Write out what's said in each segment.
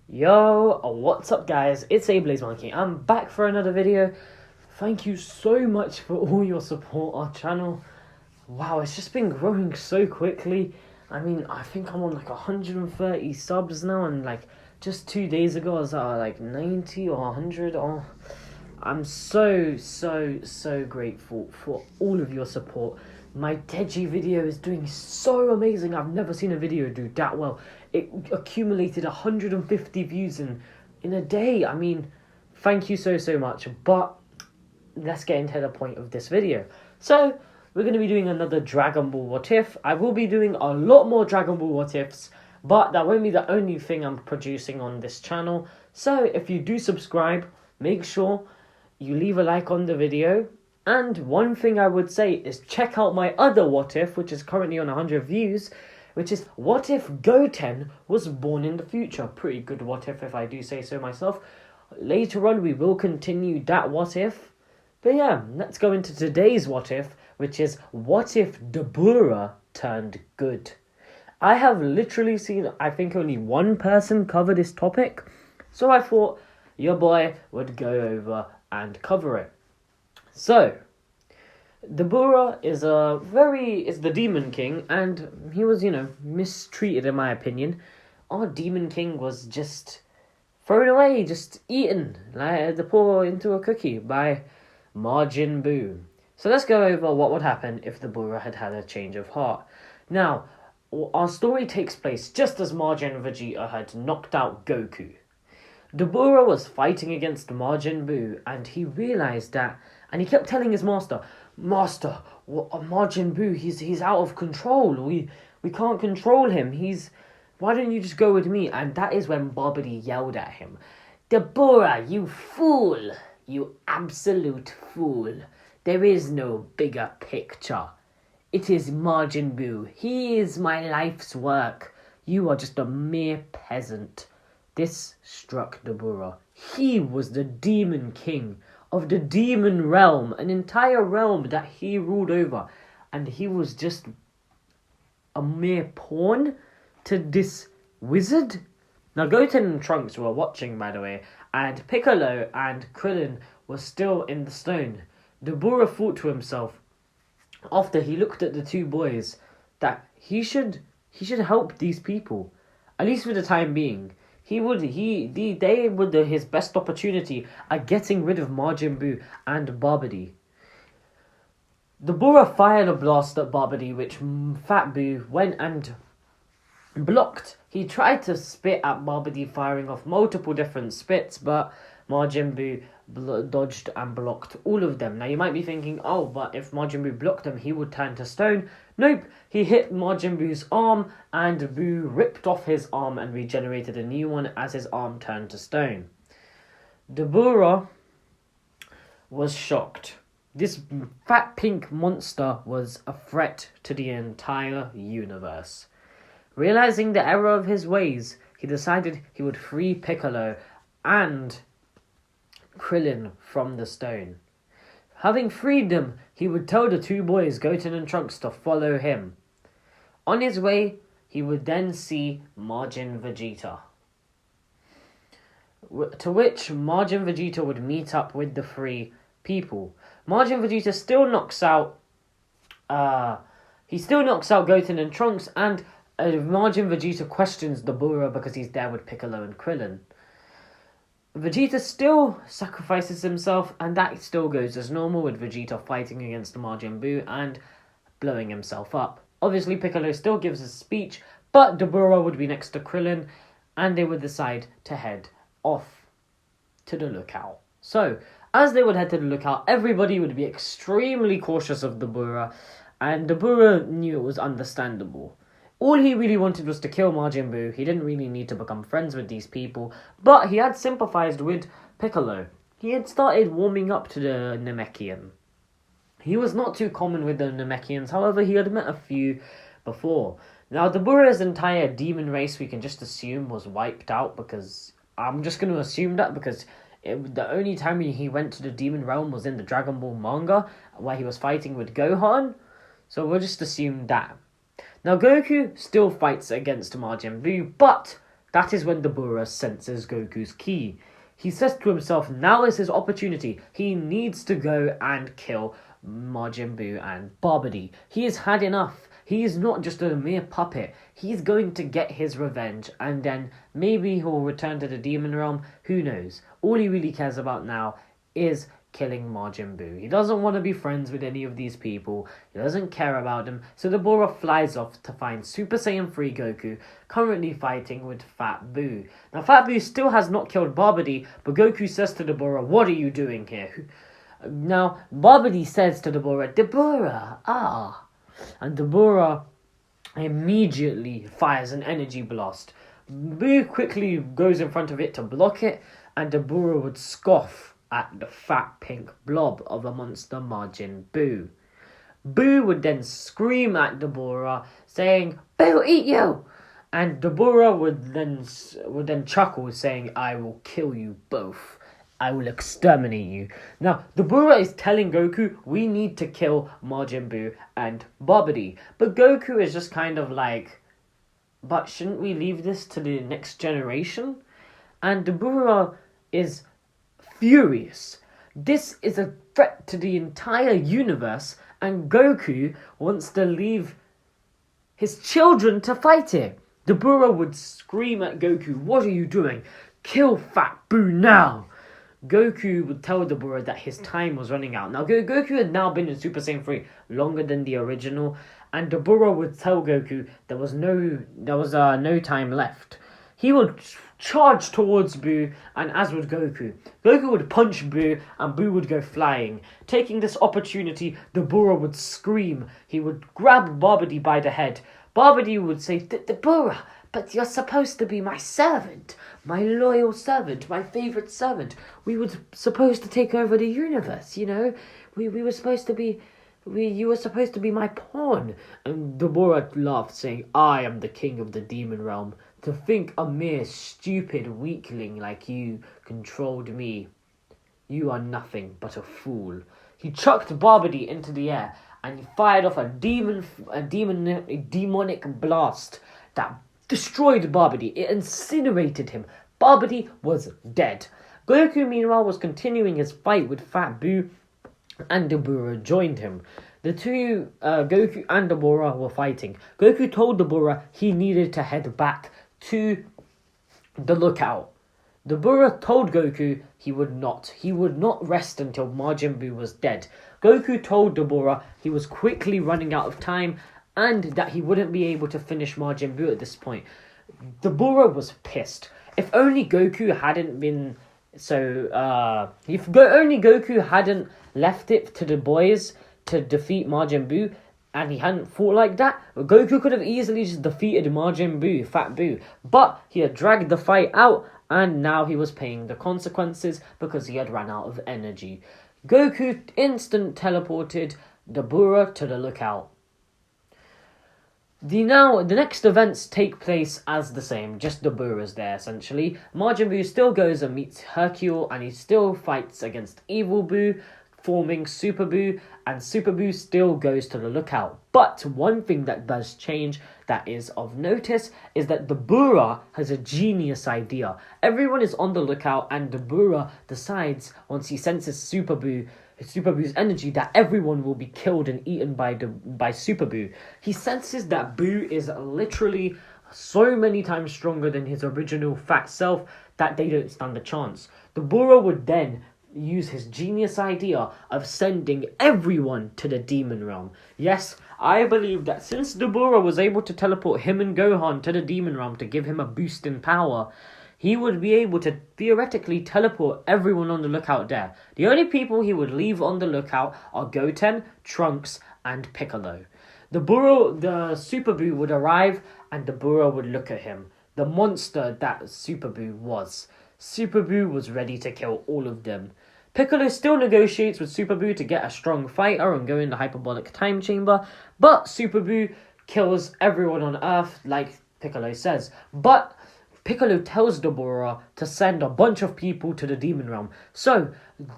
Yo, what's up guys? It's Ablaze Monkey. I'm back for another video. Thank you so much for all your support on our channel. Wow, it's just been growing so quickly. I mean, I think I'm on like 130 subs now, and like just 2 days ago I was at like 90 or 100. Oh, I'm so grateful for all of your support. My Deji video is doing so amazing. I've never seen a video do that well. It accumulated 150 views in a day. I mean, thank you so much. But let's get into the point of this video. So, we're going to be doing another Dragon Ball What If. I will be doing a lot more Dragon Ball What Ifs, but that won't be the only thing I'm producing on this channel. So, if you do subscribe, make sure you leave a like on the video. And one thing I would say is check out my other What If, which is currently on 100 views, which is what if Goten was born in the future? Pretty good What If I do say so myself. Later on we will continue that What If. But yeah, let's go into today's What If, which is what if Dabura turned good? I have literally seen, I think, only one person cover this topic, so I thought your boy would go over and cover it. So, Dabura is the Demon King, and he was, mistreated in my opinion. Our Demon King was just thrown away, just eaten, like the paw into a cookie by Majin Buu. So let's go over what would happen if Dabura had had a change of heart. Now, our story takes place just as Majin Vegeta had knocked out Goku. Dabura was fighting against Majin Buu, and he realized that, and he kept telling his master, Majin Buu, he's out of control. We can't control him. Why don't you just go with me? And that is when Babidi yelled at him, Dabura, you fool! You absolute fool. There is no bigger picture. It is Majin Buu. He is my life's work. You are just a mere peasant. This struck Dabura. He was the Demon King of the Demon Realm, an entire realm that he ruled over, and he was just a mere pawn to this wizard. Now, Goten and Trunks were watching, by the way, and Piccolo and Krillin were still in the stone. Dabura thought to himself, after he looked at the two boys, that he should help these people, at least for the time being. They would his best opportunity at getting rid of Majin Buu and Babidi. Dabura fired a blast at Babidi, which Fat Buu went and blocked. He tried to spit at Babidi, firing off multiple different spits, but Majin Buu dodged and blocked all of them. Now you might be thinking, oh, but if Majin Buu blocked them, he would turn to stone. Nope, he hit Majin Buu's arm, and Buu ripped off his arm and regenerated a new one as his arm turned to stone. Dabura was shocked. This fat pink monster was a threat to the entire universe. Realizing the error of his ways, he decided he would free Piccolo and Krillin from the stone. Having freed them, he would tell the two boys, Goten and Trunks, to follow him. On his way, he would then see Majin Vegeta, to which Majin Vegeta would meet up with the three people. Majin Vegeta still knocks out Goten and Trunks, and Majin Vegeta questions Dabura because he's there with Piccolo and Krillin. Vegeta still sacrifices himself, and that still goes as normal, with Vegeta fighting against Majin Buu and blowing himself up. Obviously, Piccolo still gives a speech, but Dabura would be next to Krillin, and they would decide to head off to the lookout. So, as they would head to the lookout, everybody would be extremely cautious of Dabura, and Dabura knew it was understandable. All he really wanted was to kill Majin Buu. He didn't really need to become friends with these people, but he had sympathized with Piccolo. He had started warming up to the Namekian. He was not too common with the Namekians, however, he had met a few before. Now, Dabura's entire demon race, we can just assume, was wiped out, because I'm just going to assume that because the only time he went to the demon realm was in the Dragon Ball manga, where he was fighting with Gohan, so we'll just assume that. Now, Goku still fights against Majin Buu, but That is when Dabura senses Goku's ki. He says to himself, now is his opportunity. He needs to go and kill Majin Buu and Babidi. He has had enough. He is not just a mere puppet. He's going to get his revenge, and then maybe he'll return to the demon realm. Who knows? All he really cares about now is killing Majin Buu. He doesn't want to be friends with any of these people. He doesn't care about them. So Dabura flies off to find Super Saiyan 3 Goku, currently fighting with Fat Buu. Now Fat Buu still has not killed Babidi, but Goku says to Dabura, what are you doing here? Now Babidi says to Dabura, Dabura, and Dabura immediately fires an energy blast. Buu quickly goes in front of it to block it, and Dabura would scoff at the fat pink blob of a monster Majin Buu. Buu would then scream at Dabura, saying, Buu, eat you! And Dabura would then chuckle, saying, I will kill you both. I will exterminate you. Now, Dabura is telling Goku, we need to kill Majin Buu and Babidi. But Goku is just kind of like, but shouldn't we leave this to the next generation? And Dabura is furious. This is a threat to the entire universe, and Goku wants to leave his children to fight it. Dabura would scream at Goku, what are you doing? Kill Fat Buu now! Goku would tell Dabura that his time was running out. Now, Goku had now been in Super Saiyan 3 longer than the original, and Dabura would tell Goku there was no time left. He would charge towards Buu, and as would Goku. Goku would punch Buu, and Buu would go flying. Taking this opportunity, Dabura would scream. He would grab Babidi by the head. Babidi would say, Dabura, but you're supposed to be my servant, my loyal servant, my favourite servant. We were supposed to take over the universe, you know? We were supposed to be... You were supposed to be my pawn. And Dabura laughed, saying, I am the king of the demon realm. To think a mere stupid weakling like you controlled me. You are nothing but a fool. He chucked Babidi into the air and he fired off a demonic blast that destroyed Babidi. It incinerated him. Babidi was dead. Goku, meanwhile, was continuing his fight with Fat Buu, and Dabura joined him. The two, Goku and Dabura, were fighting. Goku told Dabura he needed to head back to the lookout. Dabura told Goku he would not rest until Majin Buu was dead. Goku told Dabura he was quickly running out of time and that he wouldn't be able to finish Majin Buu at this point. Dabura was pissed. If only Goku hadn't been only Goku hadn't left it to the boys to defeat Majin Buu, and he hadn't fought like that, Goku could have easily just defeated Majin Buu, Fat Buu. But he had dragged the fight out, and now he was paying the consequences because he had run out of energy. Goku instant teleported Dabura to the lookout. The next events take place as the same, just Dabura's there essentially. Majin Buu still goes and meets Hercule, and he still fights against Evil Buu, forming Super Buu, and Super Buu still goes to the lookout. But one thing that does change that is of notice is that Dabura has a genius idea. Everyone is on the lookout, and Dabura decides, once he senses Super Buu's energy, that everyone will be killed and eaten by Super Buu. He senses that Buu is literally so many times stronger than his original fat self that they don't stand a chance. Dabura would then use his genius idea of sending everyone to the demon realm. Yes, I believe that since Dabura was able to teleport him and Gohan to the demon realm to give him a boost in power, he would be able to theoretically teleport everyone on the lookout there. The only people he would leave on the lookout are Goten, Trunks, and Piccolo. The Super Buu would arrive, and Dabura would look at him, the monster that Super Buu was. Super Buu was ready to kill all of them. Piccolo still negotiates with Super Buu to get a strong fighter and go in the hyperbolic time chamber, but Super Buu kills everyone on Earth, like Piccolo says. But Piccolo tells Dabura to send a bunch of people to the demon realm. So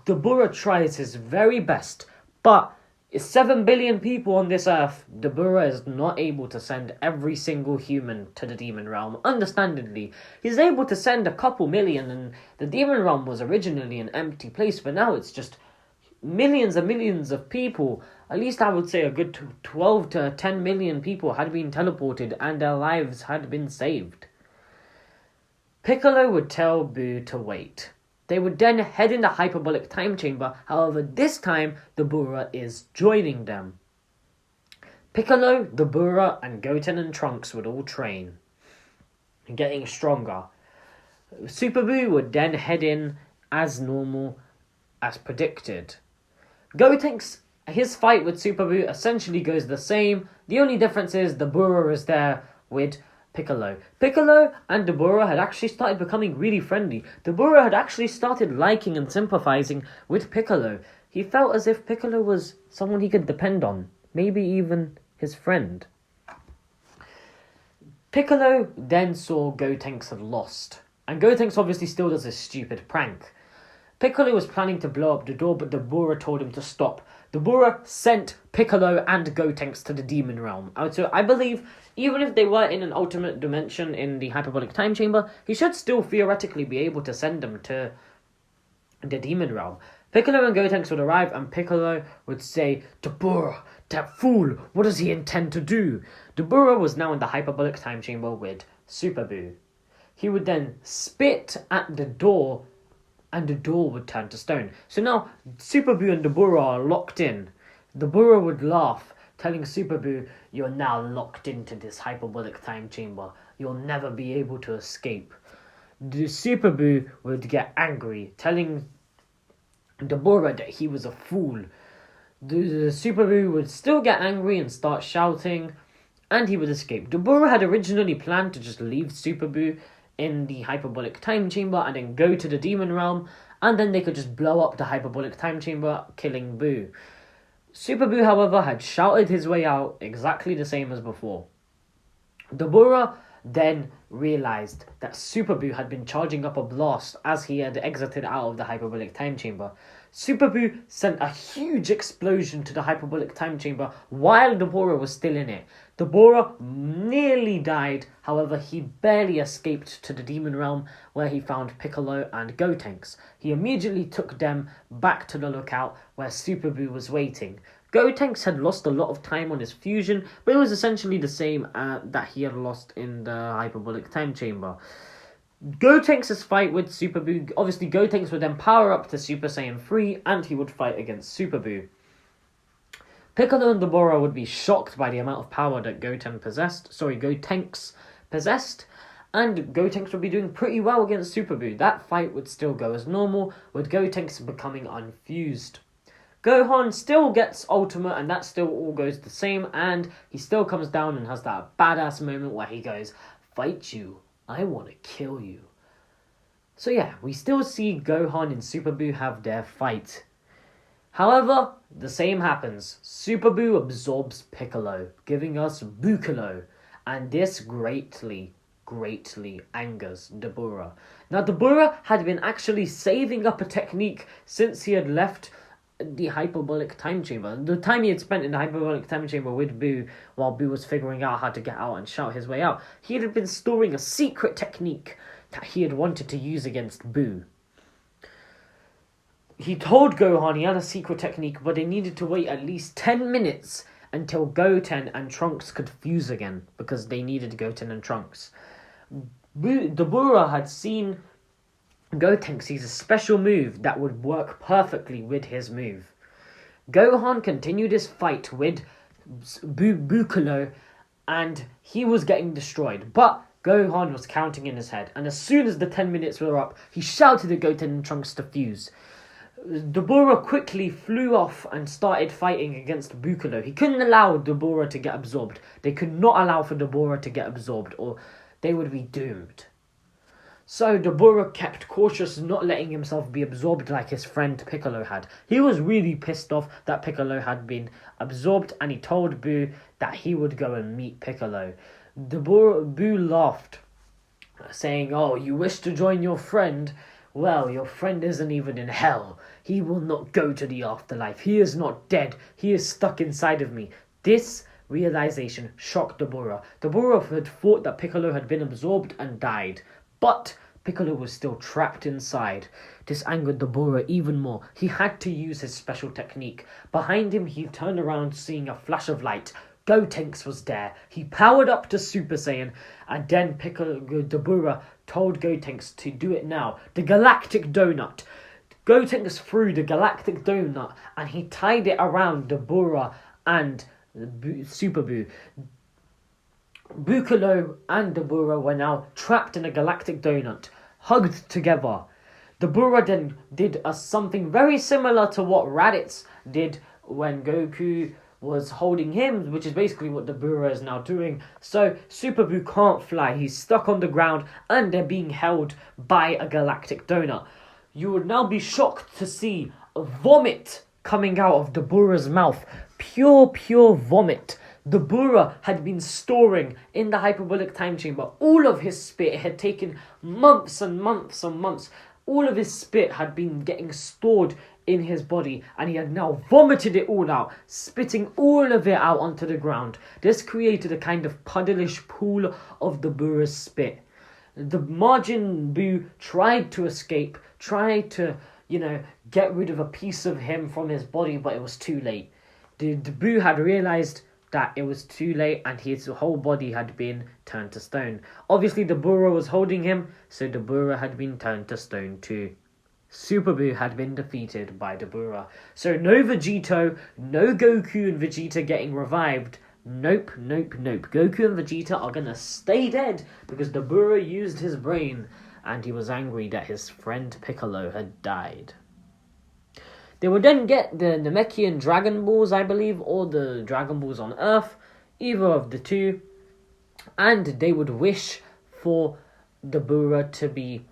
Dabura tries his very best, but It's 7 billion people on this earth. Dabura is not able to send every single human to the demon realm. Understandably, he's able to send a couple million, and the demon realm was originally an empty place, but now it's just millions and millions of people. At least I would say a good 12 to 10 million people had been teleported and their lives had been saved. Piccolo would tell Buu to wait. They would then head in the hyperbolic time chamber. However, this time, Dabura is joining them. Piccolo, Dabura, and Goten and Trunks would all train, getting stronger. Super Buu would then head in as normal, as predicted. Gotenks, his fight with Super Buu essentially goes the same. The only difference is Dabura is there with Piccolo. Piccolo and Dabura had actually started becoming really friendly. Dabura had actually started liking and sympathizing with Piccolo. He felt as if Piccolo was someone he could depend on, maybe even his friend. Piccolo then saw Gotenks had lost, and Gotenks obviously still does this stupid prank. Piccolo was planning to blow up the door, but Dabura told him to stop. Dabura sent Piccolo and Gotenks to the demon realm. So I believe, even if they were in an alternate dimension in the hyperbolic time chamber, he should still theoretically be able to send them to the demon realm. Piccolo and Gotenks would arrive, and Piccolo would say, "Dabura, that fool, what does he intend to do?" Dabura was now in the hyperbolic time chamber with Super Buu. He would then spit at the door, and the door would turn to stone. So now Super Buu and Dabura are locked in. Dabura would laugh, telling Super Buu, "You're now locked into this hyperbolic time chamber. You'll never be able to escape." The Super Buu would get angry, telling Dabura that he was a fool. The Super Buu would still get angry and start shouting, and he would escape. Dabura had originally planned to just leave Super Buu in the hyperbolic time chamber and then go to the demon realm, and then they could just blow up the hyperbolic time chamber, killing Buu. Super Buu, however, had shouted his way out exactly the same as before. Dabura then realized that Super Buu had been charging up a blast as he had exited out of the hyperbolic time chamber. Super Buu sent a huge explosion to the hyperbolic time chamber while Dabura was still in it. Dabura nearly died, however he barely escaped to the demon realm, where he found Piccolo and Gotenks. He immediately took them back to the lookout where Super Buu was waiting. Gotenks had lost a lot of time on his fusion, but it was essentially the same that he had lost in the hyperbolic time chamber. Gotenks' fight with Super Buu, obviously Gotenks would then power up to Super Saiyan 3 and he would fight against Super Buu. Piccolo and Dabura would be shocked by the amount of power that Gotenks possessed, and Gotenks would be doing pretty well against Super Buu. That fight would still go as normal, with Gotenks becoming unfused. Gohan still gets ultimate, and that still all goes the same, and he still comes down and has that badass moment where he goes, "Fight you, I want to kill you." So yeah, we still see Gohan and Super Buu have their fight. However, the same happens. Super Buu absorbs Piccolo, giving us Bucchigiri, and this greatly angers Dabura. Now, Dabura had been actually saving up a technique since he had left the hyperbolic time chamber. The time he had spent in the hyperbolic time chamber with Buu, while Buu was figuring out how to get out and shout his way out, he had been storing a secret technique that he had wanted to use against Buu. He told Gohan he had a secret technique, but they needed to wait at least 10 minutes until Goten and Trunks could fuse again, because they needed Goten and Trunks. Dabura had seen Gotenks use a special move that would work perfectly with his move. Gohan continued his fight with Bucchigiri, and he was getting destroyed, but Gohan was counting in his head, and as soon as the 10 minutes were up, he shouted at Goten and Trunks to fuse. Dabura quickly flew off and started fighting against Bucchigiri. He couldn't allow Dabura to get absorbed. They could not allow for Dabura to get absorbed, or they would be doomed. So Dabura kept cautious, not letting himself be absorbed like his friend Piccolo had. He was really pissed off that Piccolo had been absorbed, and he told Buu that he would go and meet Piccolo. Buu laughed, saying, "Oh, you wish to join your friend? Well, your friend isn't even in hell. He will not go to the afterlife. He is not dead. He is stuck inside of me. This realization shocked Dabura. Dabura had thought that Piccolo had been absorbed and died, but Piccolo was still trapped inside. This angered Dabura even more. He had to use his special technique. Behind him, he turned around, seeing a flash of light. Gotenks was there. He powered up to Super Saiyan, and then Dabura told Gotenks to do it now. The Galactic Donut. Gotenks threw the Galactic Donut, and he tied it around Dabura and Super Buu. Piccolo and Dabura were now trapped in a Galactic Donut, hugged together. Dabura then did something very similar to what Raditz did when Goku was holding him, which is basically what Dabura is now doing. So Super Buu can't fly. He's stuck on the ground and they're being held by a Galactic Donut. You would now be shocked to see a vomit coming out of Dabura's mouth. Pure vomit. Dabura had been storing in the hyperbolic time chamber all of his spit. It had taken months and months and months. All of his spit had been getting stored in his body, and he had now vomited it all out, spitting all of it out onto the ground. This created a kind of puddleish pool of Dabura's spit. The Majin Buu tried to escape, tried to, get rid of a piece of him from his body, but it was too late. The Buu had realized that it was too late, and his whole body had been turned to stone. Obviously, Dabura was holding him, so Dabura had been turned to stone too. Super Buu had been defeated by Dabura. So no Vegito, no Goku and Vegeta getting revived. Nope. Goku and Vegeta are gonna stay dead because Dabura used his brain and he was angry that his friend Piccolo had died. They would then get the Namekian Dragon Balls, I believe, or the Dragon Balls on Earth, either of the two, and they would wish for Dabura to be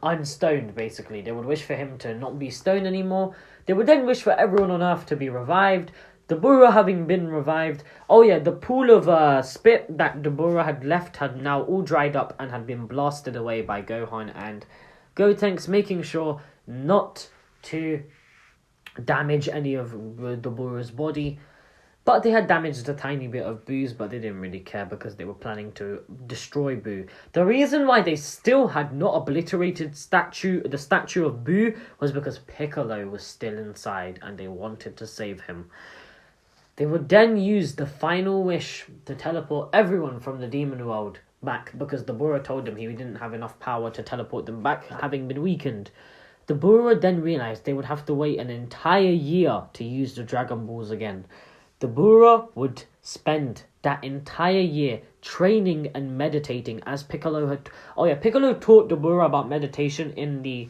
unstoned, basically. They would wish for him to not be stoned anymore. They would then wish for everyone on Earth to be revived. Dabura having been revived. Oh yeah, the pool of spit that Dabura had left had now all dried up and had been blasted away by Gohan and Gotenks, making sure not to damage any of Dabura's body. But they had damaged a tiny bit of Buu's, but they didn't really care because they were planning to destroy Buu. The reason why they still had not obliterated the statue of Buu was because Piccolo was still inside and they wanted to save him. They would then use the final wish to teleport everyone from the demon world back because Dabura told him he didn't have enough power to teleport them back, having been weakened. Dabura then realized they would have to wait an entire year to use the Dragon Balls again. Dabura would spend that entire year training and meditating as Piccolo had... Oh yeah, Piccolo taught Dabura about meditation in the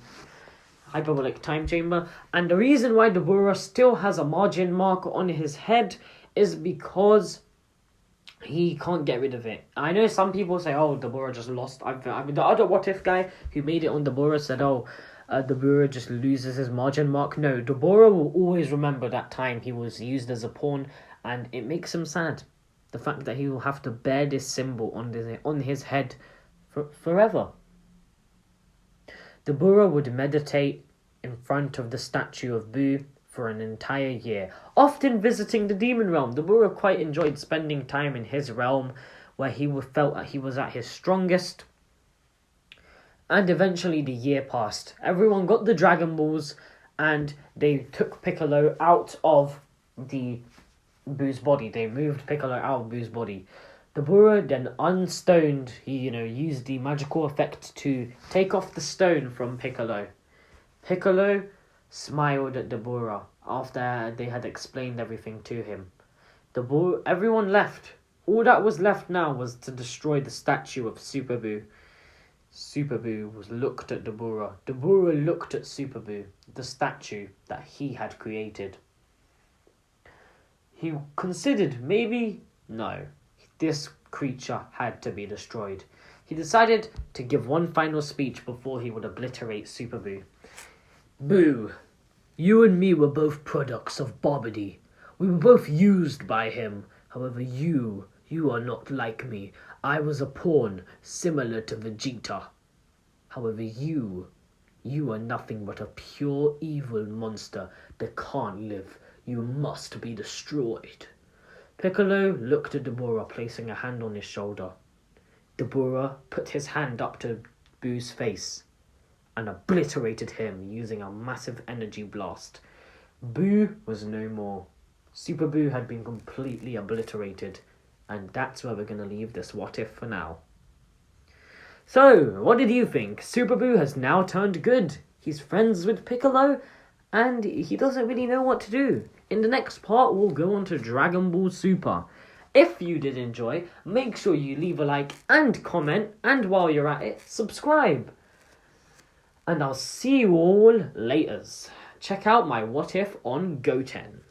hyperbolic time chamber. And the reason why Dabura still has a margin mark on his head is because he can't get rid of it. I know some people say, oh, Dabura just lost. I mean, the other What If guy who made it on Dabura said, Dabura just loses his margin mark. No, Dabura will always remember that time he was used as a pawn, and it makes him sad. The fact that he will have to bear this symbol on his head forever. Dabura would meditate in front of the statue of Buu for an entire year, often visiting the demon realm. Dabura quite enjoyed spending time in his realm, where he felt that he was at his strongest. And eventually the year passed. Everyone got the Dragon Balls and they took Piccolo out of the Buu's body. They moved Piccolo out of Buu's body. Dabura then unstoned. He, used the magical effect to take off the stone from Piccolo. Piccolo smiled at Dabura after they had explained everything to him. Everyone left. All that was left now was to destroy the statue of Super Buu. Super Buu looked at Dabura. Dabura looked at Super Buu, the statue that he had created. He considered no, this creature had to be destroyed. He decided to give one final speech before he would obliterate Super Buu. Buu, you and me were both products of Bobbidi. We were both used by him. However, you are not like me. I was a pawn, similar to Vegeta. However, you are nothing but a pure evil monster that can't live. You must be destroyed. Piccolo looked at Dabura, placing a hand on his shoulder. Dabura put his hand up to Boo's face and obliterated him using a massive energy blast. Boo was no more. Super Boo had been completely obliterated, and that's where we're going to leave this what if for now. So, what did you think? Super Boo has now turned good. He's friends with Piccolo, and he doesn't really know what to do. In the next part, we'll go on to Dragon Ball Super. If you did enjoy, make sure you leave a like and comment, and while you're at it, subscribe. And I'll see you all laters. Check out my what if on Goten.